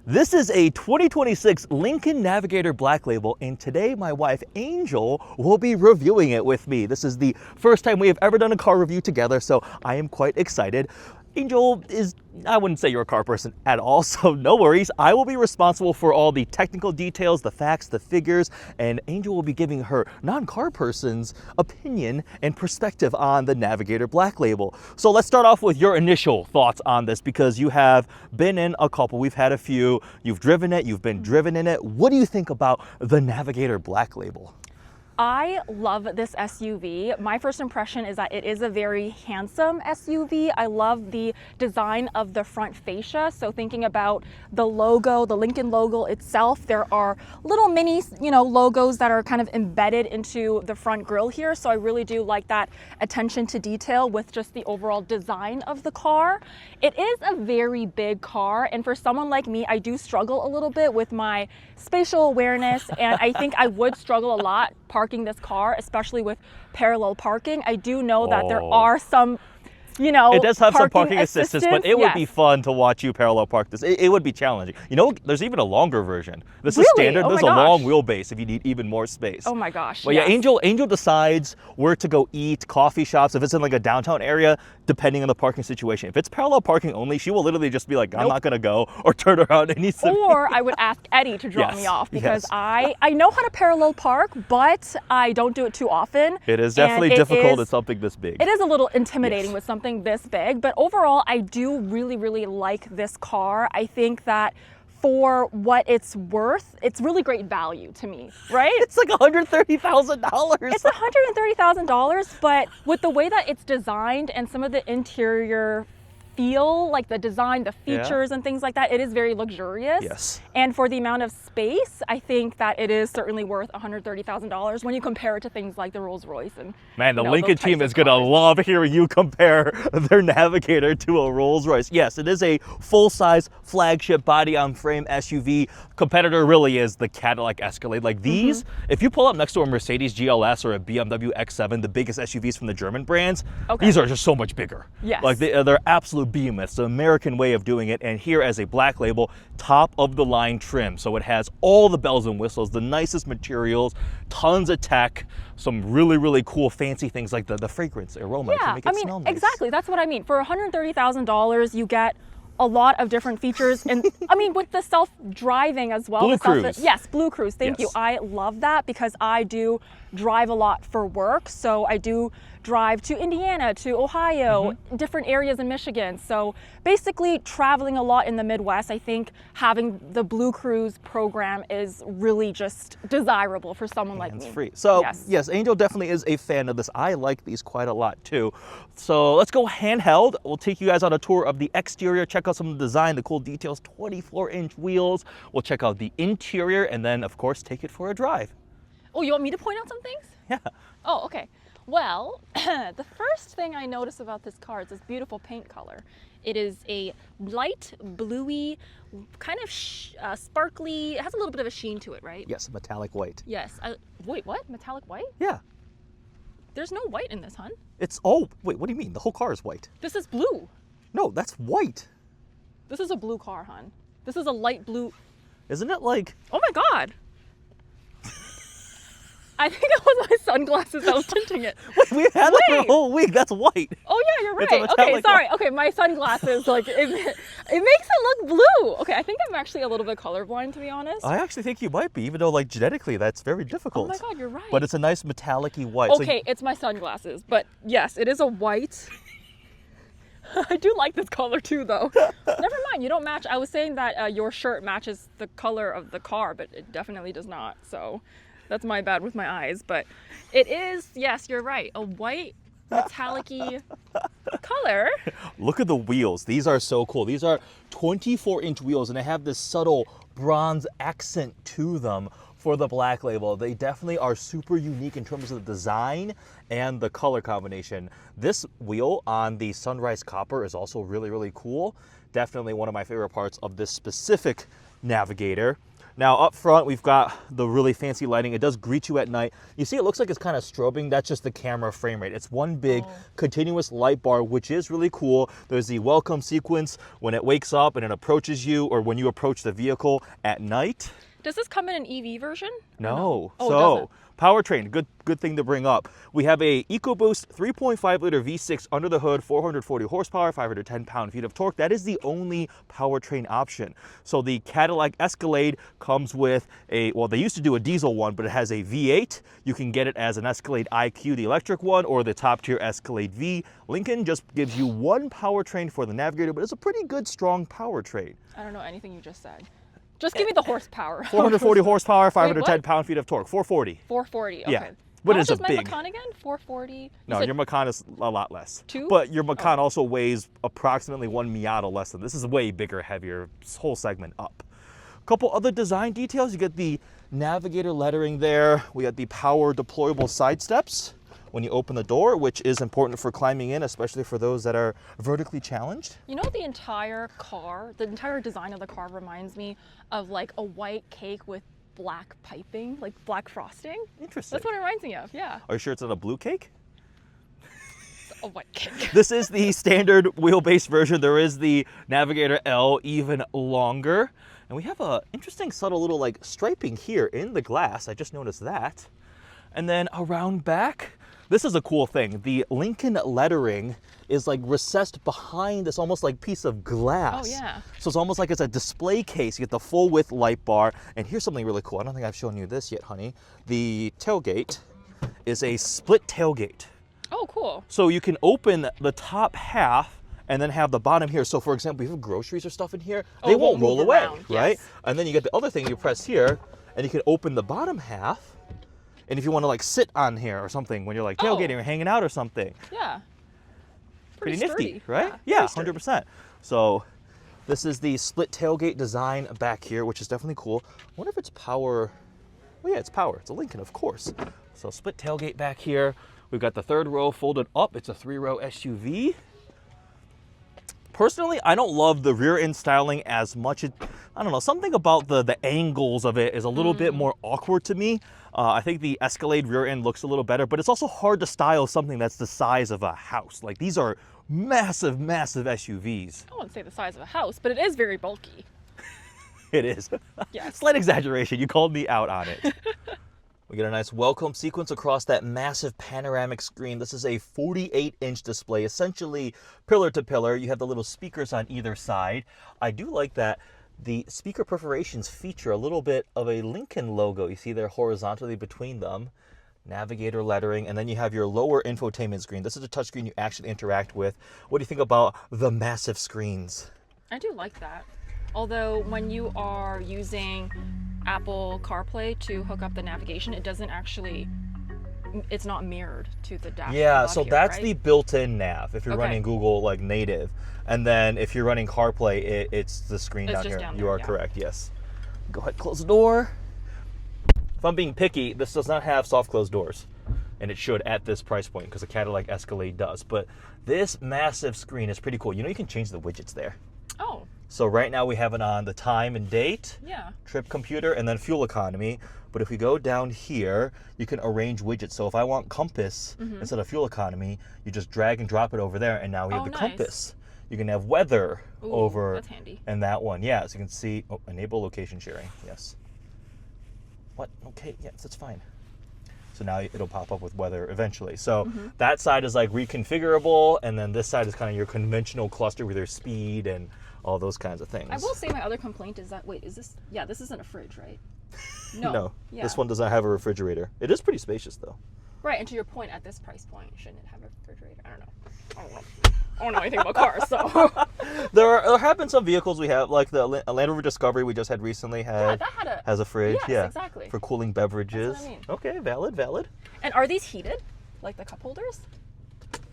This is a 2026 Lincoln Navigator Black Label, and today my wife Angel will be reviewing it with me. This is the first time we have ever done a car review together, so I am quite excited. Angel is, I wouldn't say you're a car person at all, so no worries. I will be responsible for all the technical details, the facts, the figures, and Angel will be giving her non-car person's opinion and perspective on the Navigator Black Label. So let's start off with your initial thoughts on this, because you have been in a couple, we've had a few, you've driven it, you've been driven in it. What do you think about the Navigator Black Label? I love this SUV. My first impression is that it is a very handsome SUV. I love the design of the front fascia. So thinking about the logo, the Lincoln logo itself, there are little mini, logos that are kind of embedded into the front grille here. So I really do like that attention to detail with just the overall design of the car. It is a very big car, and for someone like me, I do struggle a little bit with my spatial awareness, and I think I would struggle a lot parking this car, especially with parallel parking. I do know that there are some, it does have some parking assistance, but it would yes. be fun to watch you parallel park this. It would be challenging. There's even a longer version. This is Really? standard. Oh There's my a gosh. long wheelbase if you need even more space. Oh my gosh. But yes. yeah, Angel decides where to go eat, coffee shops, if it's in like a downtown area, depending on the parking situation. If it's parallel parking only, she will literally just be like, I'm not gonna go, or turn around and needs to Or I would ask Eddie to drop me off, because I know how to parallel park, but I don't do it too often. It is definitely difficult with something this big. It is a little intimidating with something this big, but overall, I do really like this car. I think that for what it's worth, it's really great value to me, right? It's like $130,000. It's $130,000, but with the way that it's designed and some of the interior feel, like the design, the features and things like that, it is very luxurious. Yes. And for the amount of space, I think that it is certainly worth $130,000 when you compare it to things like the Rolls-Royce. And man, the Lincoln team is gonna love hearing you compare their Navigator to a Rolls-Royce. Yes, it is a full-size flagship body-on-frame SUV. Competitor really is the Cadillac Escalade. Like these, if you pull up next to a Mercedes GLS or a BMW X7, the biggest SUVs from the German brands, these are just so much bigger. Yes. Like they're absolute behemoths, the American way of doing it. And here as a Black Label, top of the line trim. So it has all the bells and whistles, the nicest materials, tons of tech, some really cool fancy things like the fragrance aroma to make it smell nice. Exactly, that's what I mean. For $130,000, you get a lot of different features, and I mean with the self-driving as well. Blue Cruise. Yes, Blue Cruise, thank you. I love that because I do drive a lot for work. So I do drive to Indiana, to Ohio, different areas in Michigan. So basically traveling a lot in the Midwest, I think having the Blue Cruise program is really just desirable for someone like me. Free. So yes, Angel definitely is a fan of this. I like these quite a lot too. So let's go handheld. We'll take you guys on a tour of the exterior, check out some of the design, the cool details, 24-inch wheels. We'll check out the interior and then of course take it for a drive. Oh, you want me to point out some things? Yeah. Oh, okay. Well, the first thing I notice about this car is this beautiful paint color. It is a light bluey, kind of sparkly, it has a little bit of a sheen to it, right? Yes, metallic white. Yes. Wait, what? Metallic white? Yeah. There's no white in this, hun. Wait, what do you mean? The whole car is white. This is blue. No, that's white. This is a blue car, hun. This is a light blue. Isn't it like... Oh my God. I think it was my sunglasses that was tinting it. Wait, we've had that for a whole week. That's white. Oh yeah, you're right. Okay, sorry. Okay, my sunglasses, like, it makes it look blue. Okay, I think I'm actually a little bit colorblind, to be honest. I actually think you might be, even though like genetically that's very difficult. Oh my God, you're right. But it's a nice metallic-y white. Okay, it's my sunglasses, but yes, it is a white. I do like this color too, though. Never mind, you don't match. I was saying that your shirt matches the color of the car, but it definitely does not. So that's my bad with my eyes. But it is, yes, you're right, a white metallic-y color. Look at the wheels. These are so cool. These are 24-inch wheels, and they have this subtle bronze accent to them for the Black Label. They definitely are super unique in terms of the design and the color combination. This wheel on the Sunrise Copper is also really cool. Definitely one of my favorite parts of this specific Navigator. Now up front, we've got the really fancy lighting. It does greet you at night. You see, it looks like it's kind of strobing. That's just the camera frame rate. It's one big continuous light bar, which is really cool. There's the welcome sequence when it wakes up and it approaches you, or when you approach the vehicle at night. Does this come in an EV version? No. Oh, So powertrain, good thing to bring up. We have a EcoBoost 3.5 liter V6 under the hood, 440 horsepower, 510 pound-feet of torque. That is the only powertrain option. So the Cadillac Escalade comes with a, well, they used to do a diesel one, but it has a V8. You can get it as an Escalade IQ, the electric one, or the top tier Escalade V. Lincoln just gives you one powertrain for the Navigator, but it's a pretty good, strong powertrain. I don't know anything you just said. Just give me the horsepower. 440 horsepower, 510 pound-feet of torque. 440. 440. Okay. Yeah. But How it's much a is big. my Macan again? 440. No, your Macan is a lot less. 2? But your Macan also weighs approximately 1 Miata less than this. Is way bigger, heavier, whole segment up. A couple other design details. You get the Navigator lettering there. We got the power deployable side steps when you open the door, which is important for climbing in, especially for those that are vertically challenged. You know, the entire car, the entire design of the car reminds me of like a white cake with black piping, like black frosting. Interesting. That's what it reminds me of, yeah. Are you sure it's not a blue cake? It's a white cake. This is the standard wheelbase version. There is the Navigator L, even longer. And we have a interesting subtle little like striping here in the glass. I just noticed that. And then around back, this is a cool thing. The Lincoln lettering is like recessed behind this almost like piece of glass. Oh, yeah. So it's almost like it's a display case. You get the full width light bar. And here's something really cool. I don't think I've shown you this yet, honey. The tailgate is a split tailgate. Oh, cool. So you can open the top half and then have the bottom here. So for example, if you have groceries or stuff in here, they won't roll away, around, right? yes. And then you get the other thing, you press here and you can open the bottom half. And if you want to like sit on here or something when you're like tailgating or hanging out or something. Yeah. Pretty sturdy. nifty, right? Yeah, Yeah, 100%. So this is the split tailgate design back here, which is definitely cool. I wonder if it's power. Well, yeah, it's power. It's a Lincoln, of course. So split tailgate back here. We've got the third row folded up. It's a 3-row SUV. Personally, I don't love the rear end styling as much. I don't know, something about the angles of it is a little bit more awkward to me. I think the Escalade rear end looks a little better, but it's also hard to style something that's the size of a house. Like these are massive, massive SUVs. I wouldn't say the size of a house, but it is very bulky. It is. Yes. Slight exaggeration. You called me out on it. We get a nice welcome sequence across that massive panoramic screen. This is a 48-inch display, essentially pillar to pillar. You have the little speakers on either side. I do like that the speaker perforations feature a little bit of a Lincoln logo. You see there horizontally between them. Navigator lettering, and then you have your lower infotainment screen. This is a touchscreen you actually interact with. What do you think about the massive screens? I do like that. Although when you are using Apple CarPlay to hook up the navigation, it doesn't actually, it's not mirrored to the dash. Yeah, so here, that's right? the built-in nav if you're Okay. running Google like native. And then if you're running CarPlay, it's the screen It's down just here. down You there, are yeah. correct, yes. Go ahead, close the door. If I'm being picky, this does not have soft close doors. And it should at this price point because the Cadillac Escalade does. But this massive screen is pretty cool. You know, you can change the widgets there. Oh, So right now we have it on the time and date, yeah. trip computer, and then fuel economy. But if we go down here, you can arrange widgets. So if I want compass instead of fuel economy, you just drag and drop it over there, and now we have the nice. compass. You can have weather Ooh, over that's handy. and that one. Yeah, so you can see, enable location sharing. Yes. What? Okay, yes, that's fine. So now it'll pop up with weather eventually. So that side is like reconfigurable, and then this side is kind of your conventional cluster with your speed and all those kinds of things. I will say my other complaint is that, wait, is this, yeah, this isn't a fridge, right? No. No, Yeah. this one does not have a refrigerator. It is pretty spacious though. Right, and to your point, at this price point, shouldn't it have a refrigerator? I don't know. I don't know anything about cars, so. There have been some vehicles we have, like the Land Rover Discovery we just had recently Yeah, that had a, has a fridge. yes, Yeah, exactly. for cooling beverages. That's what I mean. Okay, valid. And are these heated? Like the cup holders?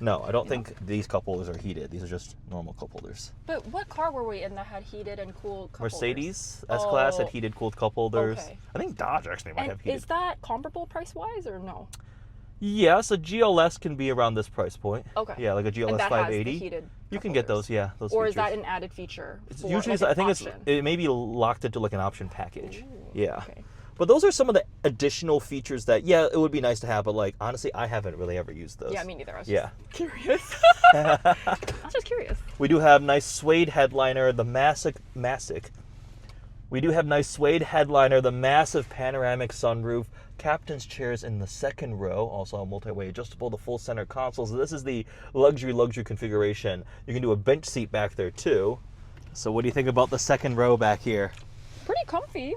No, I don't think these cup holders are heated. These are just normal cup holders. But what car were we in that had heated and cool cup Mercedes holders? S-Class had Oh, heated cooled cup holders. okay. I think Dodge actually might have And heated. is that comparable price-wise or no? Yes, a GLS can be around this price point. Okay. Yeah, like a And GLS that 580. has the heated You can cup get holders. those, yeah, those Or features. is that an added feature? For, Usually, like, I an think option? it may be locked into like an option package. Ooh, Yeah. okay. But those are some of the additional features that, yeah, it would be nice to have, but like, honestly, I haven't really ever used those. Yeah, me neither. I was Yeah. just curious. I was just curious. We do have nice suede headliner, the We do have nice suede headliner, the massive panoramic sunroof, captain's chairs in the second row, also multi-way adjustable, the full center console. So this is the luxury configuration. You can do a bench seat back there too. So what do you think about the second row back here? Pretty comfy.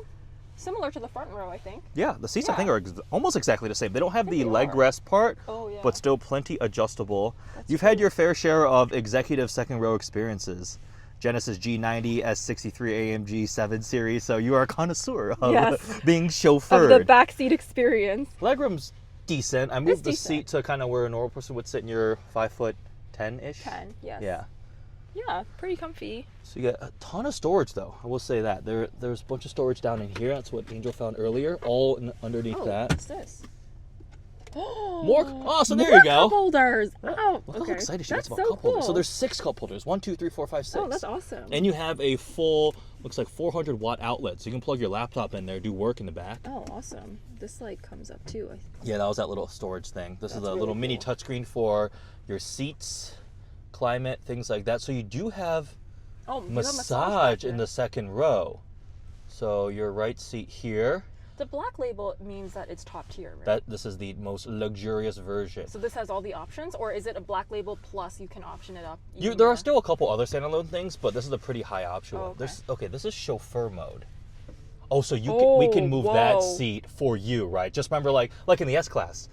Similar to the front row, I think. Yeah, the seats I Yeah. think are almost exactly the same. They don't have the they leg are. rest part, Oh, yeah. but still plenty adjustable. That's You've had your fair share of executive second row experiences. Genesis G90, S63 AMG 7 Series, so you are a connoisseur of Yes. being Of chauffeured. the backseat experience. Legroom's decent. I moved the decent. seat to kind of where a normal person would sit in your 5'10"-ish. 10, yes. Yeah. Yeah, pretty comfy. So you got a ton of storage though. I will say that. There's a bunch of storage down in here. That's what Angel found earlier. All underneath Oh, that. what's this? More. Oh, so there More you go. cup holders. Oh, Look okay. how excited she That's gets about so cup cool. holders. So there's 6 cup holders. 1, 2, 3, 4, 5, 6. Oh, that's awesome. And you have a full, looks like 400-watt outlet. So you can plug your laptop in there, do work in the back. Oh, awesome. This like comes up too. Yeah, that was that little storage thing. This is That's a really little mini cool. touchscreen for your seats, climate, things like that. So you do have Oh, you have a massage in back the there. second row. So your right seat here. The Black Label means that it's top tier, right? That this is the most luxurious version. So this has all the options, or is it a Black Label plus you can option it up? There even are more? still a couple other standalone things, but this is a pretty high option Oh, one. okay. This is chauffeur mode. Oh, so we can Oh, move that whoa. seat for you, right? Just remember, like in the S class.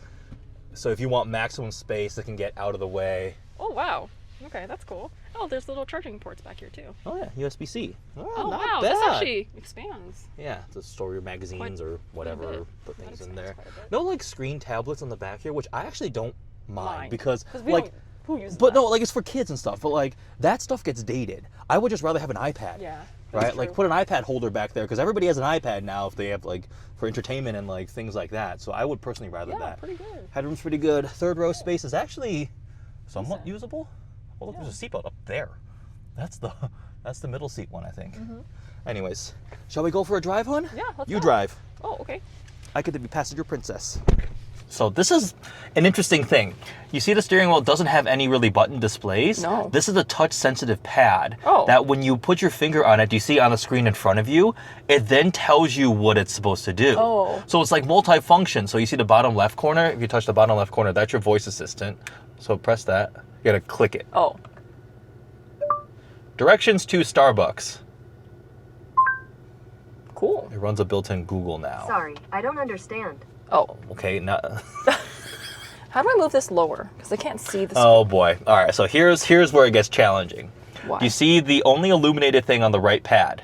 So if you want maximum space, it can get out of the way. Oh wow. Okay, that's cool. Oh, there's little charging ports back here too. Oh yeah, USB-C. Oh not wow, bad. this actually expands. Yeah, to store your magazines or whatever, bit. put That things in expands there. quite a bit. No like screen tablets on the back here, which I actually don't mind because we like don't, who uses but that? no, like it's for kids and stuff, but like that stuff gets dated. I would just rather have an iPad. Yeah. that's Right? Like true. put an iPad holder back there because everybody has an iPad now if they have like for entertainment and like things like that. So I would personally rather Yeah, that. pretty good. Headroom's pretty good. Third row space is actually somewhat Decent. usable. Oh, look, there's a seatbelt up there. That's the middle seat one, I think. Anyways, shall we go for a drive, hon? Yeah, let's You go. drive. Oh, okay. I get to be passenger princess. So this is an interesting thing. You see the steering wheel doesn't have any really button displays. No. This is a touch sensitive pad Oh. that when you put your finger on it, you see on the screen in front of you, it then tells you what it's supposed to do. Oh. So it's like multi-function. So you see the bottom left corner, if you touch the bottom left corner, that's your voice assistant. So press that, you gotta click it. Oh. Directions to Starbucks. Cool. It runs a built-in Google now. Sorry, I don't understand. Oh. Okay, now. How do I move this lower? Because I can't see the Oh boy. All right, so here's where it gets challenging. Why? You see the only illuminated thing on the right pad?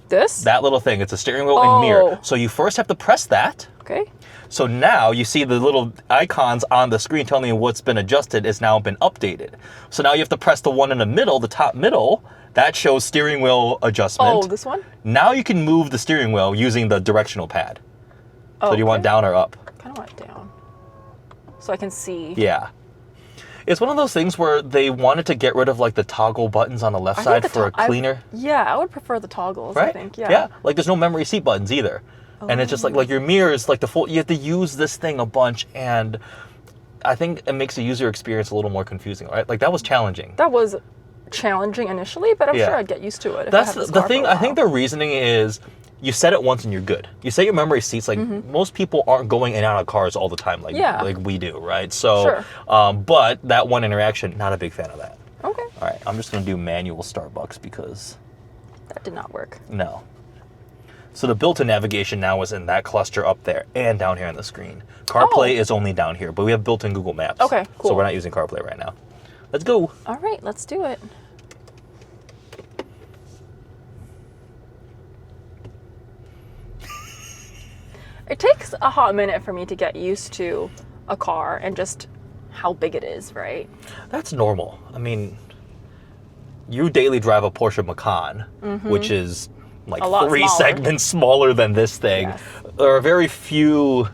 This? That little thing, it's a steering wheel Oh. and mirror. So you first have to press that. Okay. So now you see the little icons on the screen telling you what's been adjusted has now been updated. So now you have to press the one in the middle, the top middle, that shows steering wheel adjustment. Oh, this one? Now you can move the steering wheel using the directional pad. So do you want down or up? Kind of want it down. So I can see. Yeah. It's one of those things where they wanted to get rid of like the toggle buttons on the left I think side the for a cleaner. Yeah, I would prefer the toggles, Right? I think. Yeah. Yeah. Like there's no memory seat buttons either. And it's just like your mirror is like the full, you have to use this thing a bunch, and I think it makes the user experience a little more confusing, right? Like that was challenging. That was challenging initially, but I'm Yeah. sure I'd get used to it. If I That's have this the car thing. for a I think while. the reasoning is you set it once and you're good. You set your memory seats. Like most people aren't going in and out of cars all the time, like Yeah. like we do, right? So, Sure. but that one interaction, not a big fan of that. Okay. All right, I'm just gonna do manual Starbucks because That did not work. no. So the built-in navigation now is in that cluster up there and down here on the screen. CarPlay is only down here, but we have built-in Google Maps. Okay, cool. So we're not using CarPlay right now. Let's go. All right, let's do it. It takes a hot minute for me to get used to a car and just how big it is, right? That's normal. I mean, you daily drive a Porsche Macan, which is like A lot 3 smaller. segments smaller than this thing. Yes. There are very few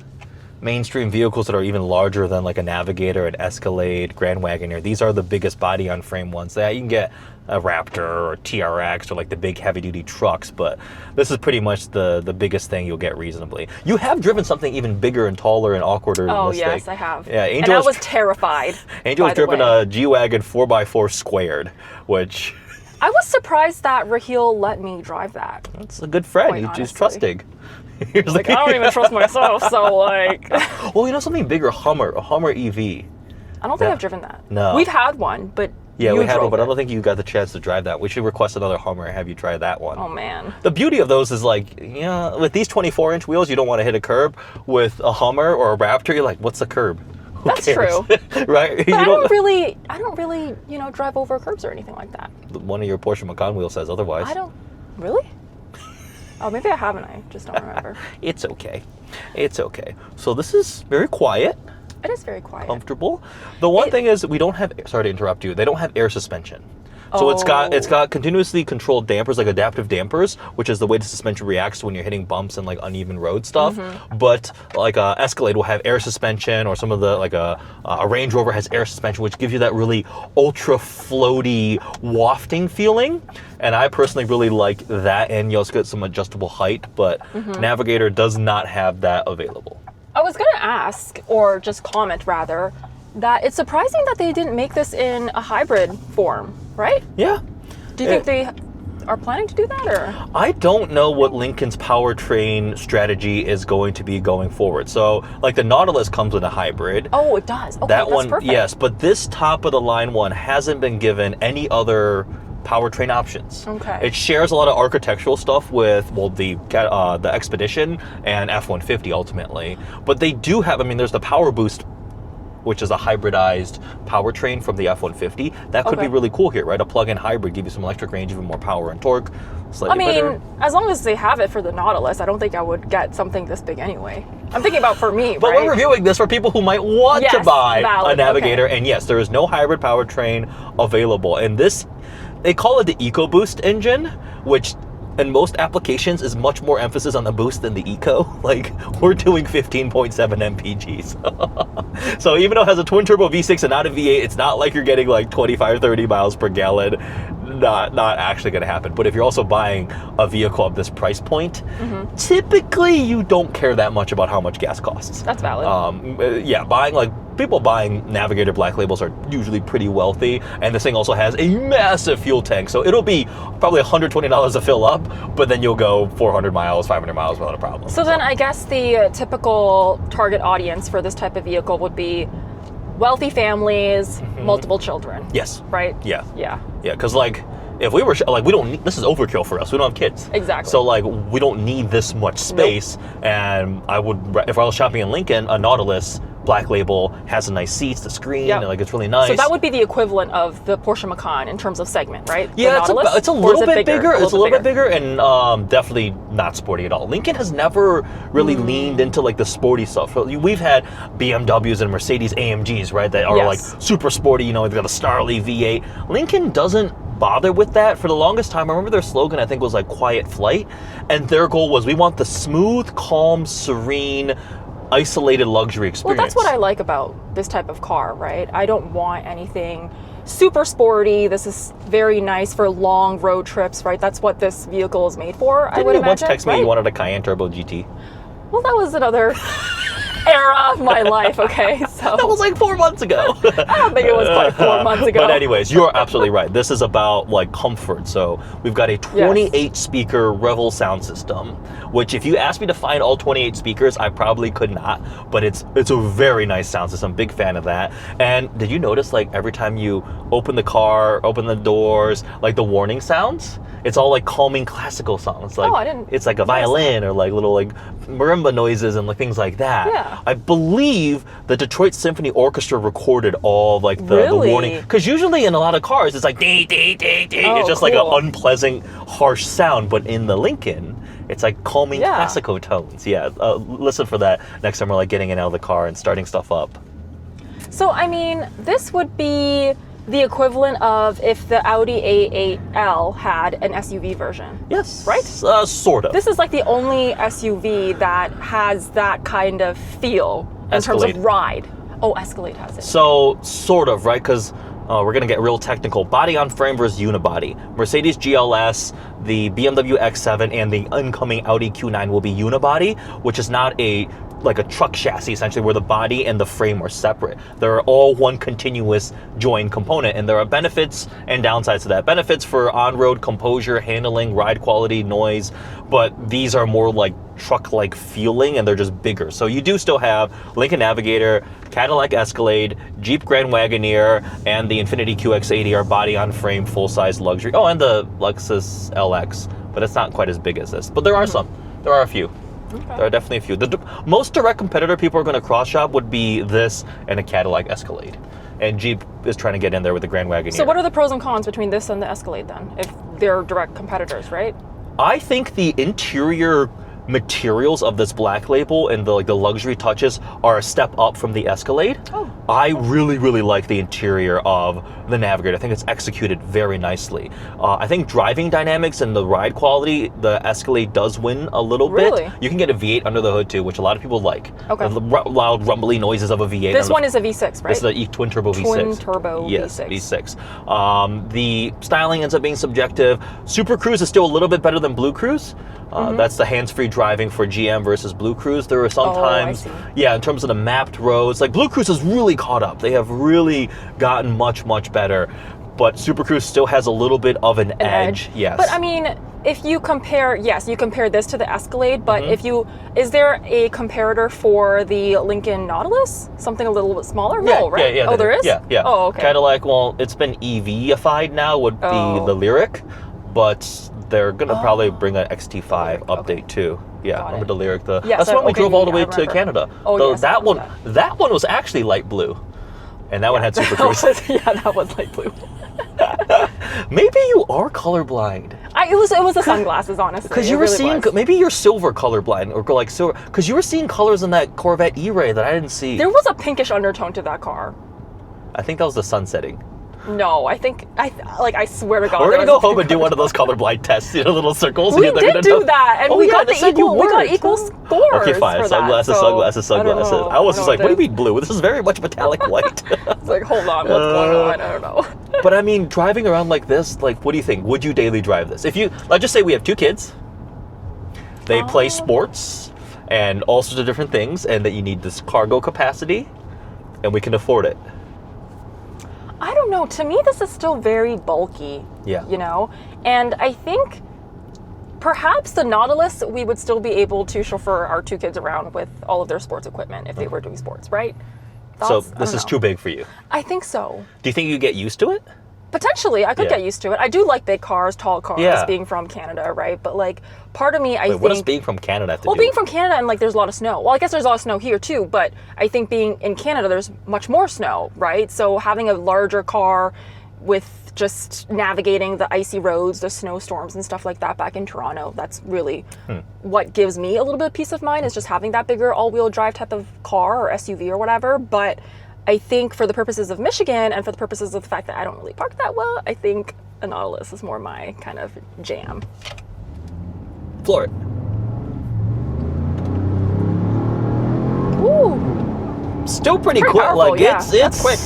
mainstream vehicles that are even larger than like a Navigator, an Escalade, Grand Wagoneer. These are the biggest body on frame ones. That you can get a Raptor or TRX or like the big heavy duty trucks, but this is pretty much the biggest thing you'll get reasonably. You have driven something even bigger and taller and awkwarder than this yes, thing. I have. Yeah, and I was terrified. Angel has driven a G-Wagon 4x4 squared, which... I was surprised that Raheel let me drive that. That's a good friend. He's trusting. He's like, I don't even trust myself, so like... Well, you know something bigger? A Hummer EV. I don't think I've driven that. No. We've had one, but yeah, we had one, but I don't think you got the chance to drive that. We should request another Hummer and have you try that one. Oh, man. The beauty of those is like, yeah, with these 24-inch wheels, you don't want to hit a curb. With a Hummer or a Raptor, you're like, what's the curb? Who That's cares? true. Right? But I don't really, drive over curbs or anything like that. One of your Porsche Macan wheels says otherwise. I don't, really? Oh, maybe I haven't. I just don't remember. It's okay. It's okay. So this is very quiet. It is very quiet. Comfortable. The one thing is we don't have, sorry to interrupt you, they don't have air suspension. So it's got continuously controlled dampers, like adaptive dampers, which is the way the suspension reacts when you're hitting bumps and like uneven road stuff. But like a Escalade will have air suspension, or some of the like a Range Rover has air suspension, which gives you that really ultra floaty wafting feeling. And I personally really like that, and you also get some adjustable height, but Navigator does not have that available. I was gonna ask, or just comment rather, that it's surprising that they didn't make this in a hybrid form, right? Yeah. Do you think they are planning to do that, or? I don't know what Lincoln's powertrain strategy is going to be going forward. So, like the Nautilus comes with a hybrid. Oh, it does. Okay, that that's one, perfect. yes, but this top of the line one hasn't been given any other powertrain options. Okay. It shares a lot of architectural stuff with, well, the Expedition and F-150 ultimately, but they do have, I mean, there's the Power Boost, which is a hybridized powertrain from the F-150. That could be really cool here, right? A plug-in hybrid, give you some electric range, even more power and torque, slightly better. As long as they have it for the Nautilus, I don't think I would get something this big anyway. I'm thinking about for me, But right? we're reviewing this for people who might want to buy a Navigator, and yes, there is no hybrid powertrain available. And this, they call it the EcoBoost engine, which in most applications is much more emphasis on the boost than the eco. Like, we're doing 15.7 mpgs. So even though it has a twin turbo V6 and not a V8, it's not like you're getting like 25, 30 miles per gallon. Not actually going to happen. But if you're also buying a vehicle of this price point, typically you don't care that much about how much gas costs. That's valid. Yeah, people buying Navigator Black Labels are usually pretty wealthy, and this thing also has a massive fuel tank, so it'll be probably $120 to fill up, but then you'll go 400 miles, 500 miles without a problem. So then I guess the typical target audience for this type of vehicle would be wealthy families, multiple children. Yes. Right? Yeah. Yeah. Yeah, because like, if we were, like, we don't need, this is overkill for us. We don't have kids. Exactly. So like, we don't need this much space. And I would, if I was shopping in Lincoln, a Nautilus Black Label has a nice seats, the screen, and like it's really nice. So that would be the equivalent of the Porsche Macan in terms of segment, right? Yeah, it's a little bit bigger. It's a little bit bigger, and definitely not sporty at all. Lincoln has never really leaned into like the sporty stuff. We've had BMWs and Mercedes AMGs, right, that are like super sporty. You know, they've got a Starly V8. Lincoln doesn't bother with that. For the longest time, I remember their slogan, I think, was like quiet flight, and their goal was, we want the smooth, calm, serene, isolated luxury experience. Well, that's what I like about this type of car, right? I don't want anything super sporty. This is very nice for long road trips, right? That's what this vehicle is made for, I would imagine. Didn't you once text me you wanted a Cayenne Turbo GT? Well, that was another era of my life, okay? So that was like 4 months ago. I don't think it was quite 4 months ago. But anyways, you're absolutely right. This is about like comfort. So we've got a 28 speaker Revel sound system, which if you asked me to find all 28 speakers, I probably could not, but it's a very nice sound system. Big fan of that. And did you notice, like, every time you open the car, open the doors, like the warning sounds, it's all like calming classical songs. Like, I didn't. It's like a violin or like little like marimba noises and like things like that. Yeah. I believe the Detroit Symphony Orchestra recorded all like the warning, because usually in a lot of cars it's like dee dee dee dee. It's just like an unpleasant, harsh sound. But in the Lincoln, it's like calming classical tones. Yeah, listen for that next time we're like getting in out of the car and starting stuff up. So I mean, this would be the equivalent of if the Audi A8L had an SUV version. Yes. Right? Sort of. This is like the only SUV that has that kind of feel in terms Escalade. of ride. Oh, Escalade has it. So, sort of, right? Because we're going to get real technical. Body on frame versus unibody. Mercedes GLS, the BMW X7, and the incoming Audi Q9 will be unibody, which is not like a truck chassis, essentially, where the body and the frame are separate. They're all one continuous joined component, and there are benefits and downsides to that. Benefits for on-road composure, handling, ride quality, noise, but these are more like truck-like feeling, and they're just bigger. So you do still have Lincoln Navigator, Cadillac Escalade, Jeep Grand Wagoneer, and the Infiniti QX80 are body-on-frame, full-size luxury. Oh, and the Lexus LX, but it's not quite as big as this. But there are some. There are a few. Okay. There are definitely a few. The most direct competitor people are going to cross-shop would be this and a Cadillac Escalade. And Jeep is trying to get in there with the Grand Wagoneer. So what are the pros and cons between this and the Escalade then, if they're direct competitors, right? I think the interior materials of this Black Label and the luxury touches are a step up from the Escalade. Oh. I really, really like the interior of the Navigator. I think it's executed very nicely. I think driving dynamics and the ride quality, the Escalade does win a little Really? bit. You can get a V8 under the hood too, which a lot of people like. Okay. The loud, rumbly noises of a V8. This one is a V6, right? This is a twin turbo V6. Twin turbo yes, V6. V6. The styling ends up being subjective. Super Cruise is still a little bit better than Blue Cruise. That's the hands-free driving for GM versus Blue Cruise. There are sometimes, in terms of the mapped roads, like Blue Cruise has really caught up. They have really gotten much, much better. But Super Cruise still has a little bit of an edge. Yes. But I mean, if you compare, you compare this to the Escalade, but is there a comparator for the Lincoln Nautilus? Something a little bit smaller? No, right? Yeah, oh, there is? Yeah. Oh, okay. Cadillac, well, it's been EV-ified now, would be the Lyric, but they're going to probably bring an XT5 update too. Yeah, remember the Lyric? That's when we drove all the way to Canada. Oh, yes, that one was actually light blue. And that one had Super Cruise. That was light blue. Maybe you are colorblind. It was the sunglasses, honestly. Because you were seeing, maybe you're silver colorblind, or like silver, because you were seeing colors in that Corvette E-Ray that I didn't see. There was a pinkish undertone to that car. I think that was the sun setting. No, I swear to God. We're gonna go home and do one of those colorblind tests, little circles. We did do that, and we got equal scores. Okay, fine. For sunglasses. I was just like, what do you mean blue? This is very much metallic white. It's like, hold on, what's going on? I don't know. But I mean, driving around like this, like, what do you think? Would you daily drive this? If you, let's just say we have 2 kids, they play sports and all sorts of different things, and that you need this cargo capacity, and we can afford it. I don't know. To me, this is still very bulky. Yeah. You know? And I think perhaps the Nautilus, we would still be able to chauffeur our 2 kids around with all of their sports equipment if they were doing sports, right? So this is too big for you? I think so. Do you think you get used to it? Potentially, I could get used to it. I do like big cars, tall cars, being from Canada, right? But like, part of me, I think... what does being from Canada have to do? Well, being from Canada and like there's a lot of snow. Well, I guess there's a lot of snow here too, but I think being in Canada, there's much more snow, right? So having a larger car with just navigating the icy roads, the snowstorms and stuff like that back in Toronto, that's really what gives me a little bit of peace of mind, is just having that bigger all-wheel drive type of car or SUV or whatever. But I think for the purposes of Michigan and for the purposes of the fact that I don't really park that well, I think a Nautilus is more my kind of jam. Floor it. Ooh. Still pretty quick. Powerful, like it's quick.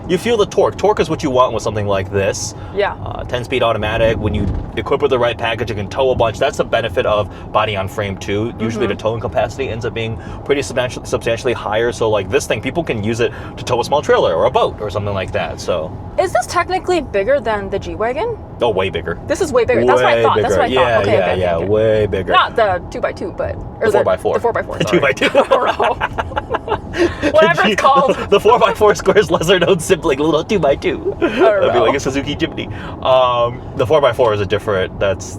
You feel the torque. Torque is what you want with something like this. Yeah. 10-speed automatic. When you equip with the right package, you can tow a bunch. That's the benefit of body on frame too. Usually the towing capacity ends up being pretty substantially higher. So like this thing, people can use it to tow a small trailer or a boat or something like that. So. Is this technically bigger than the G-Wagon? Oh, way bigger. This is way bigger. That's what I thought. Bigger. That's what I thought. Okay. Way bigger. Not the 2x2, but or the 4x4. The 4x4. The 2x2. Whatever it's called. The 4x4 square is lesser known sibling, little 2x2. That'd be like a Suzuki Jimny. The 4x4 is a different. That's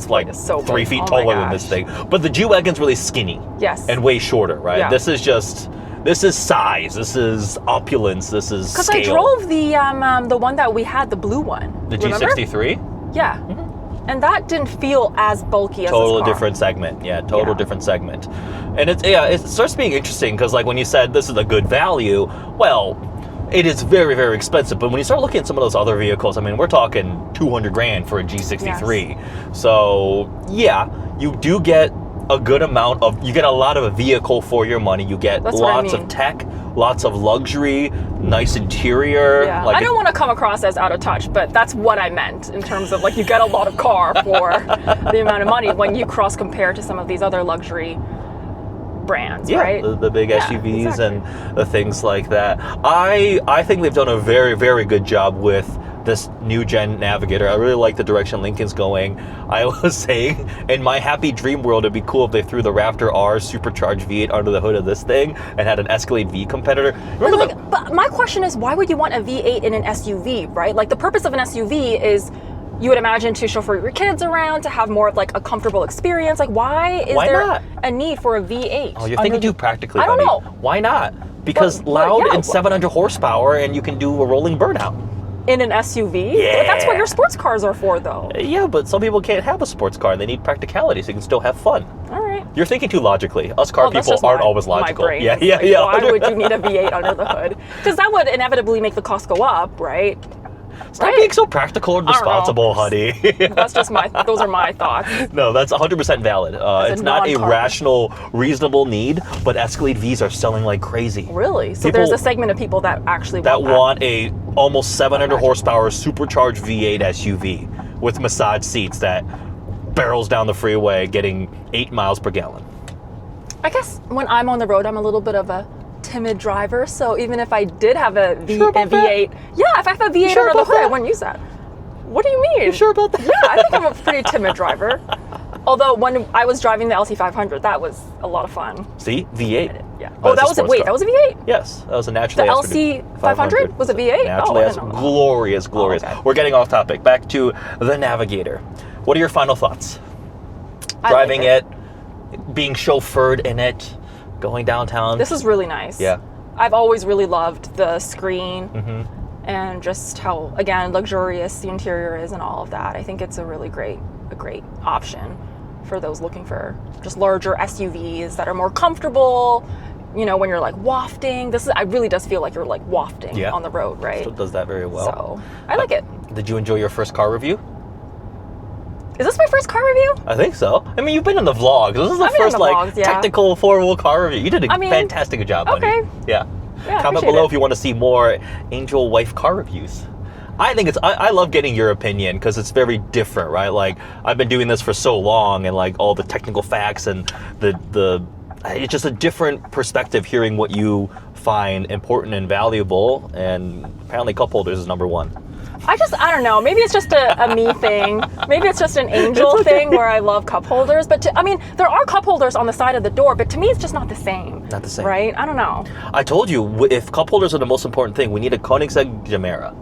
like so 3 feet taller than this thing. But the G-Wagon's really skinny. Yes. And way shorter, right? Yeah. This is size. This is opulence. This is scale. Because I drove the one that we had, the blue one. The G63? Yeah. And that didn't feel as bulky as this car. Total different segment. Yeah, different segment. And it starts being interesting because like when you said this is a good value, well, It is very, very expensive, but when you start looking at some of those other vehicles, I mean, we're talking 200 grand for a G63. Yes. So yeah, you do get a good amount of, you get a lot of a vehicle for your money. You get That's what I lots mean. of tech, lots of luxury, nice interior. Yeah, Like I don't want to come across as out of touch, but that's what I meant in terms of like you get a lot of car for the amount of money when you cross compare to some of these other luxury brands, yeah, right? the big Yeah, SUVs exactly. and the things like that. I think they've done a very, very good job with this new gen Navigator. I really like the direction Lincoln's going. I was saying, in my happy dream world, it'd be cool if they threw the Raptor R supercharged V8 under the hood of this thing and had an Escalade V competitor. But, Remember but my question is, why would you want a V8 in an SUV, right? Like the purpose of an SUV is, you would imagine, to chauffeur your kids around, to have more of like a comfortable experience. Like why is there not? a need for a V8? Oh, you're thinking too practically, I don't honey. know. Why not? Because But, loud yeah, and 700 horsepower, and you can do a rolling burnout. In an SUV? Yeah. But that's what your sports cars are for, though. Yeah, but some people can't have a sports car. They need practicality so you can still have fun. All right. You're thinking too logically. Us car Well, that's people just aren't my- always my logical. brain. Yeah, It's yeah, like, yeah. Why would you need a V8 under the hood? Because that would inevitably make the cost go up, right? Stop being so practical and I don't know. responsible, honey. That's just those are my thoughts. No, that's 100% valid. a It's not a non-car rational, reasonable need, but Escalade Vs are selling like crazy. Really? So People there's a segment of people that actually that want want a almost 700 horsepower supercharged V8 SUV with massage seats that barrels down the freeway getting 8 miles per gallon. I guess when I'm on the road, I'm a little bit of a timid driver. So even if I did have a Sure about V8, yeah, if I have a V8 sure under the about hood, I that? wouldn't use that. What do you mean? You sure about that? Yeah, I think I'm a pretty timid driver. Although when I was driving the LC500, that was a lot of fun. See? V8. Yeah. But Oh, it's that a was sports wait, car. that was a V8? Yes, that was a The naturally aspirated LC500 was a V8? Naturally Oh, I as didn't know that. glorious, glorious. okay. We're getting off topic. Back to the Navigator. What are your final thoughts? I like Driving it, being chauffeured in it, going downtown. This is really nice. Yeah. I've always really loved the screen Mm-hmm. and just how, again, luxurious the interior is and all of that. I think it's a really great option for those looking for just larger SUVs that are more comfortable. You know, when you're like wafting, it really does feel like you're like wafting Yeah. on the road, right? So it does that very well. So I like it. Did you enjoy your first car review? Is this my first car review? I think so. I mean, you've been in the vlogs. This is the I've been in first the like vlogs, yeah. technical four-wheel car review. You did a I mean, fantastic job, honey. okay. Yeah. Yeah, Comment appreciate below it. if you want to see more Angel wife car reviews. I think I love getting your opinion because it's very different, right? Like I've been doing this for so long and like all the technical facts and it's just a different perspective hearing what you find important and valuable, and apparently cup holders is number one. I don't know. Maybe it's just a me thing. Maybe it's just an Angel thing where I love cup holders. But I mean, there are cup holders on the side of the door, but to me, it's just not the same. Not the same. Right? I don't know. I told you, if cup holders are the most important thing, we need a Koenigsegg Gemera.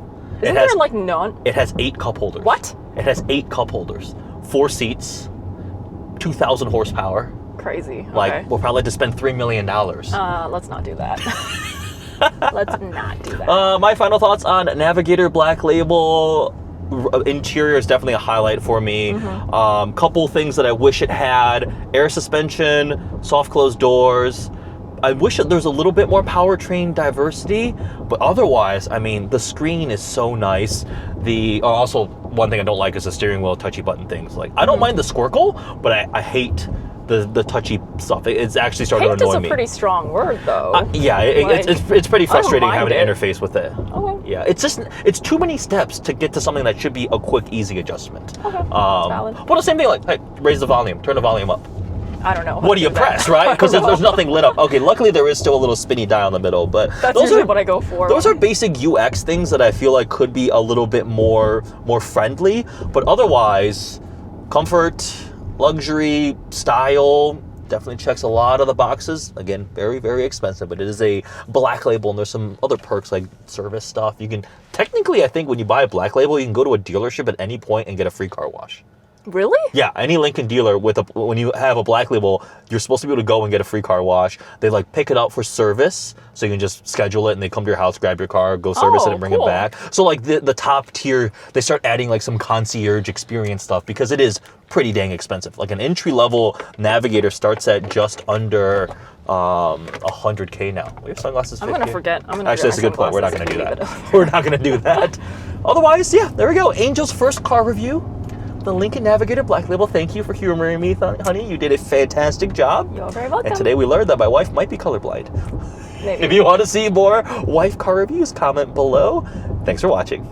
Isn't there like none? It has 8 cup holders. What? It has 8 cup holders, 4 seats, 2,000 horsepower. Crazy. Like, Okay. we'll probably just spend $3 million. Let's not do that. Let's not do that. My final thoughts on Navigator Black Label. Interior is definitely a highlight for me. Mm-hmm. Couple things that I wish it had: air suspension, soft closed doors. I wish that there's a little bit more powertrain diversity, but otherwise, I mean, the screen is so nice. Also, one thing I don't like is the steering wheel touchy button things. Like, I don't mind the squircle, but I hate the touchy stuff. It's actually starting Hate to is annoy a me. pretty strong word, though. Yeah, Like, it's pretty frustrating mind having it. to interface with it. Okay. Yeah, it's too many steps to get to something that should be a quick, easy adjustment. Okay, that's valid. Well, the same thing, like, hey, raise the volume, turn the volume up. I don't know. What do you press, right? Because if there's nothing lit up. Okay, luckily there is still a little spinny dial in the middle, but That's those usually are what I go for. those are basic UX things that I feel like could be a little bit more friendly, but otherwise, comfort, luxury, style, definitely checks a lot of the boxes. Again, very, very expensive, but it is a Black Label, and there's some other perks like service stuff. You can, technically, I think when you buy a Black Label, you can go to a dealership at any point and get a free car wash. Really? Yeah, any Lincoln dealer when you have a Black Label, you're supposed to be able to go and get a free car wash. They like pick it up for service, so you can just schedule it and they come to your house, grab your car, go service it and bring it back. So like the top tier, they start adding like some concierge experience stuff because it is pretty dang expensive. Like an entry level Navigator starts at just under $100K now. We have sunglasses. I'm gonna forget. Actually, that's a good point. We're not gonna do that. We're not gonna do that. Otherwise, yeah, there we go. Angel's first car review. The Lincoln Navigator Black Label. Thank you for humoring me, honey. You did a fantastic job. You're very welcome. And today we learned that my wife might be colorblind. Maybe. If you want to see more wife car reviews, comment below. Thanks for watching.